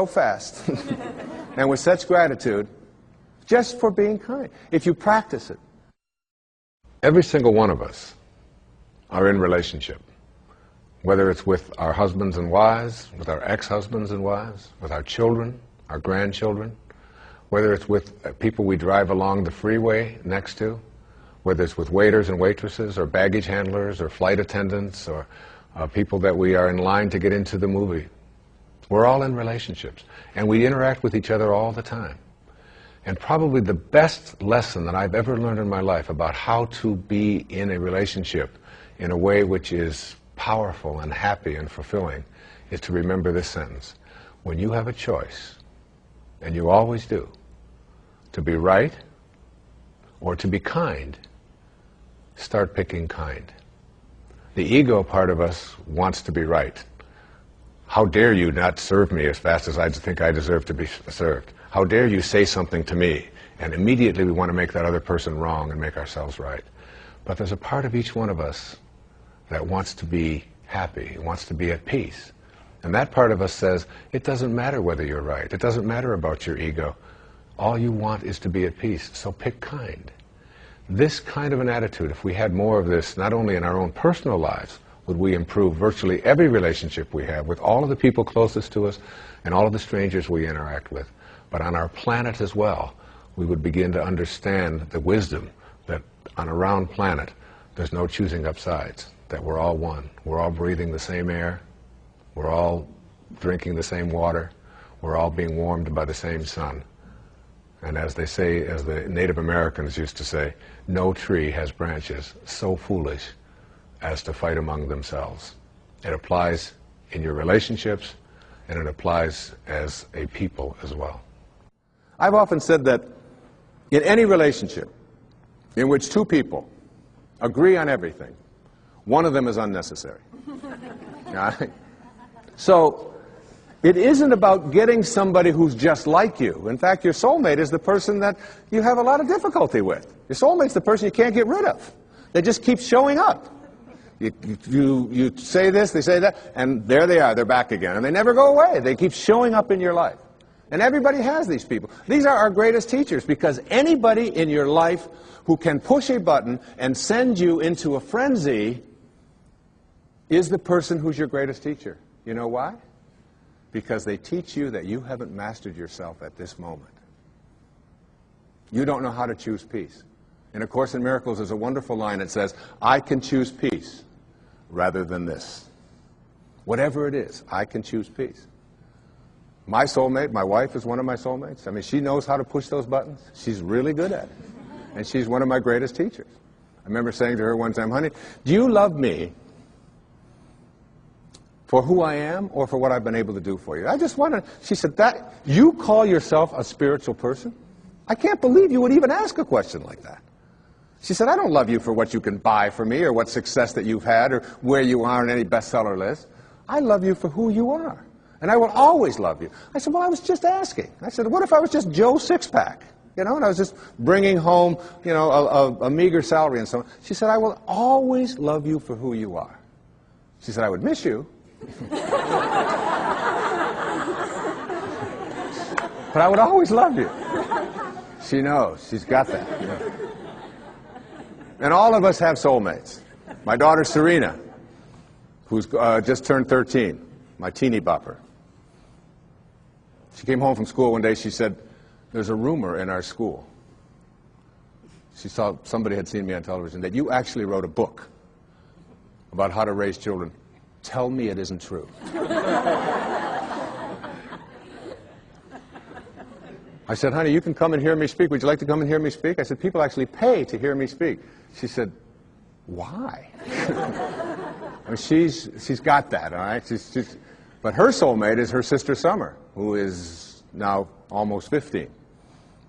so fast and with such gratitude just for being kind, if you practice it. Every single one of us are in relationship, whether it's with our husbands and wives, with our ex-husbands and wives, with our children, our grandchildren, whether it's with people we drive along the freeway next to, whether it's with waiters and waitresses or baggage handlers or flight attendants or people that we are in line to get into the movie. We're all in relationships, and we interact with each other all the time. And probably the best lesson that I've ever learned in my life about how to be in a relationship in a way which is powerful and happy and fulfilling is to remember this sentence. When you have a choice, and you always do, to be right or to be kind, start picking kind. The ego part of us wants to be right. How dare you not serve me as fast as I think I deserve to be served? How dare you say something to me? And immediately we want to make that other person wrong and make ourselves right. But there's a part of each one of us that wants to be happy, wants to be at peace. And that part of us says, it doesn't matter whether you're right. It doesn't matter about your ego. All you want is to be at peace, so pick kind. This kind of an attitude, if we had more of this, not only in our own personal lives, would we improve virtually every relationship we have with all of the people closest to us and all of the strangers we interact with. But on our planet as well, we would begin to understand the wisdom that on a round planet, there's no choosing up sides, that we're all one. We're all breathing the same air. We're all drinking the same water. We're all being warmed by the same sun. And as they say, as the Native Americans used to say, no tree has branches so foolish as to fight among themselves. It applies in your relationships, and it applies as a people as well. I've often said that in any relationship in which two people agree on everything, one of them is unnecessary. So it isn't about getting somebody who's just like you. In fact, your soulmate is the person that you have a lot of difficulty with. Your soulmate's the person you can't get rid of. They just keep showing up. You say this, they say that, and there they are, they're back again. And they never go away. They keep showing up in your life. And everybody has these people. These are our greatest teachers, because anybody in your life who can push a button and send you into a frenzy is the person who's your greatest teacher. You know why? Because they teach you that you haven't mastered yourself at this moment. You don't know how to choose peace. In A Course in Miracles, there's a wonderful line that says, I can choose peace rather than this. Whatever it is, I can choose peace. My soulmate, my wife, is one of my soulmates. I mean, she knows how to push those buttons. She's really good at it. And she's one of my greatest teachers. I remember saying to her one time, honey, do you love me for who I am or for what I've been able to do for you? I just want to, she said, that you call yourself a spiritual person? I can't believe you would even ask a question like that. She said, I don't love you for what you can buy for me or what success that you've had or where you are on any bestseller list. I love you for who you are. And I will always love you. I said, well, I was just asking. I said, what if I was just Joe Sixpack? You know, and I was just bringing home, you know, a meager salary and so on. She said, I will always love you for who you are. She said, I would miss you. But I would always love you. She knows. She's got that. You know. And all of us have soulmates. My daughter Serena, who's just turned 13, my teeny bopper. She came home from school one day. She said, there's a rumor in our school. She saw somebody had seen me on television that you actually wrote a book about how to raise children. Tell me it isn't true. I said, honey, you can come and hear me speak. Would you like to come and hear me speak? I said, people actually pay to hear me speak. She said, why? I mean, she's got that, all right? But her soulmate is her sister Summer, who is now almost 15.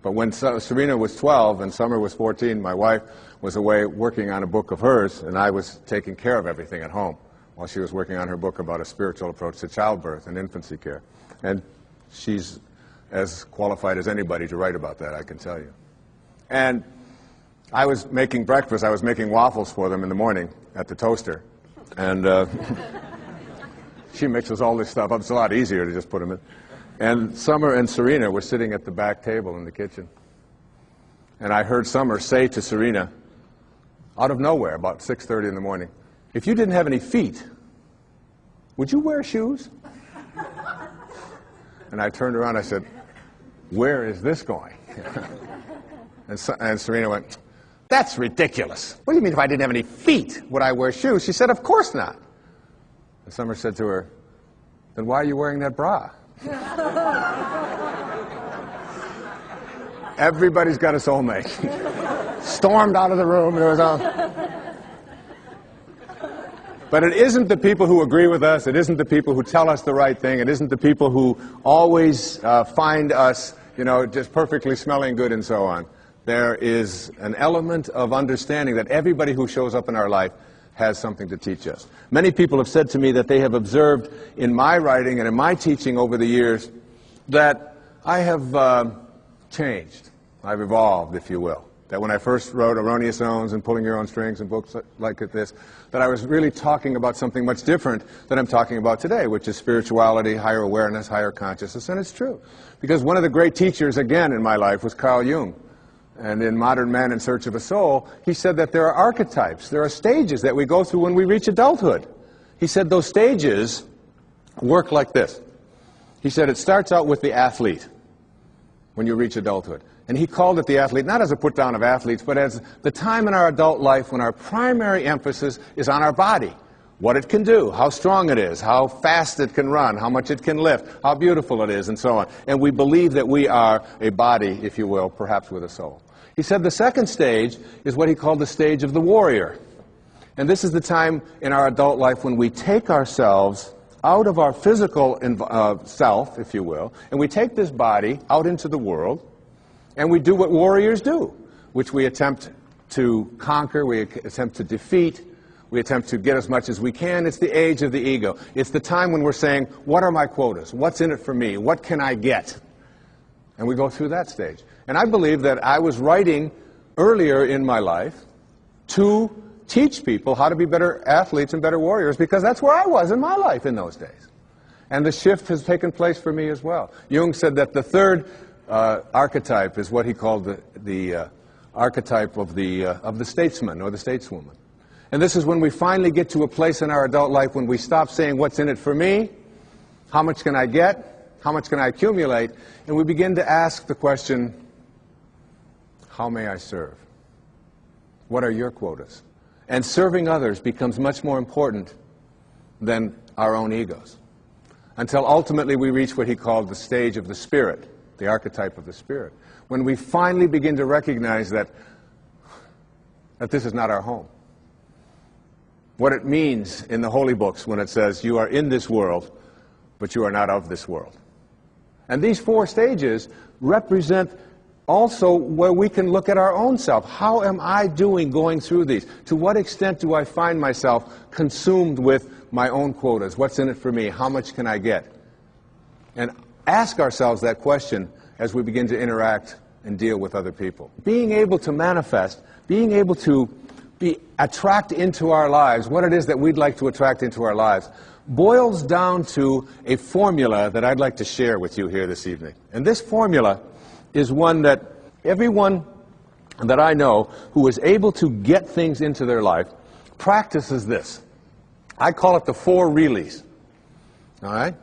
But when Serena was 12 and Summer was 14, my wife was away working on a book of hers, and I was taking care of everything at home while she was working on her book about a spiritual approach to childbirth and infancy care. And she's as qualified as anybody to write about that, I can tell you. And I was making breakfast. I was making waffles for them in the morning at the toaster. And she mixes all this stuff up. It's a lot easier to just put them in. And Summer and Serena were sitting at the back table in the kitchen. And I heard Summer say to Serena, out of nowhere, about 6:30 in the morning, if you didn't have any feet, would you wear shoes? And I turned around and I said, where is this going? And Serena went, that's ridiculous. What do you mean if I didn't have any feet, would I wear shoes? She said, of course not. And Summer said to her, then why are you wearing that bra? Everybody's got a soulmate. Stormed out of the room. It was all. But it isn't the people who agree with us. It isn't the people who tell us the right thing. It isn't the people who always find us, you know, just perfectly smelling good and so on. There is an element of understanding that everybody who shows up in our life has something to teach us. Many people have said to me that they have observed in my writing and in my teaching over the years that I have changed. I've evolved, if you will. That when I first wrote Erroneous Zones and Pulling Your Own Strings and books like this, that I was really talking about something much different than I'm talking about today, which is spirituality, higher awareness, higher consciousness, and it's true. Because one of the great teachers, again, in my life was Carl Jung. And in Modern Man in Search of a Soul, he said that there are archetypes, there are stages that we go through when we reach adulthood. He said those stages work like this. He said it starts out with the athlete when you reach adulthood. And he called it the athlete, not as a put-down of athletes, but as the time in our adult life when our primary emphasis is on our body. What it can do, how strong it is, how fast it can run, how much it can lift, how beautiful it is, and so on. And we believe that we are a body, if you will, perhaps with a soul. He said the second stage is what he called the stage of the warrior. And this is the time in our adult life when we take ourselves out of our physical self, if you will, and we take this body out into the world, and we do what warriors do, which we attempt to conquer, we attempt to defeat, we attempt to get as much as we can. It's the age of the ego. It's the time when we're saying, what are my quotas? What's in it for me? What can I get? And we go through that stage. And I believe that I was writing earlier in my life to teach people how to be better athletes and better warriors, because that's where I was in my life in those days. And the shift has taken place for me as well. Jung said that the third archetype is what he called the archetype of the statesman or the stateswoman. And this is when we finally get to a place in our adult life when we stop saying, what's in it for me? How much can I get? How much can I accumulate? And we begin to ask the question, how may I serve? What are your quotas? And serving others becomes much more important than our own egos. Until ultimately we reach what he called the stage of the spirit, the archetype of the spirit. When we finally begin to recognize that this is not our home. What it means in the holy books when it says, you are in this world, but you are not of this world. And these four stages represent also where we can look at our own self. How am I doing going through these? To what extent do I find myself consumed with my own quotas? What's in it for me? How much can I get? And ask ourselves that question as we begin to interact and deal with other people. Being able to manifest, being able to attract into our lives what it is that we'd like to attract into our lives boils down to a formula that I'd like to share with you here this evening. And this formula is one that everyone that I know who is able to get things into their life practices this. I call it the 4 reallys. All right?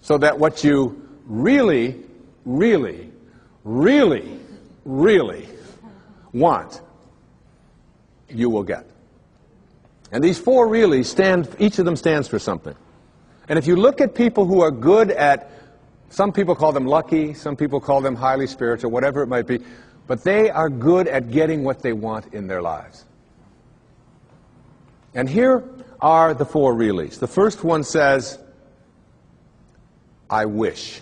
So that what you really, really, really, really want, you will get. And these 4 reallys each of them stands for something. And if you look at people who are good at, some people call them lucky, some people call them highly spiritual, whatever it might be, but they are good at getting what they want in their lives. And here are the 4 reallys. The first one says, I wish.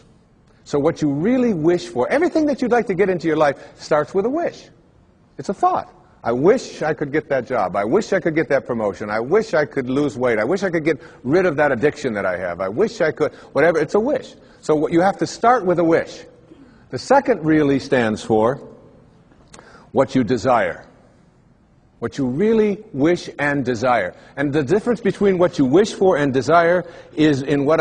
So what you really wish for, everything that you'd like to get into your life starts with a wish. It's a thought. I wish I could get that job. I wish I could get that promotion. I wish I could lose weight. I wish I could get rid of that addiction that I have. I wish I could, whatever. It's a wish. So what you have to start with a wish. The second really stands for what you desire. What you really wish and desire. And the difference between what you wish for and desire is in what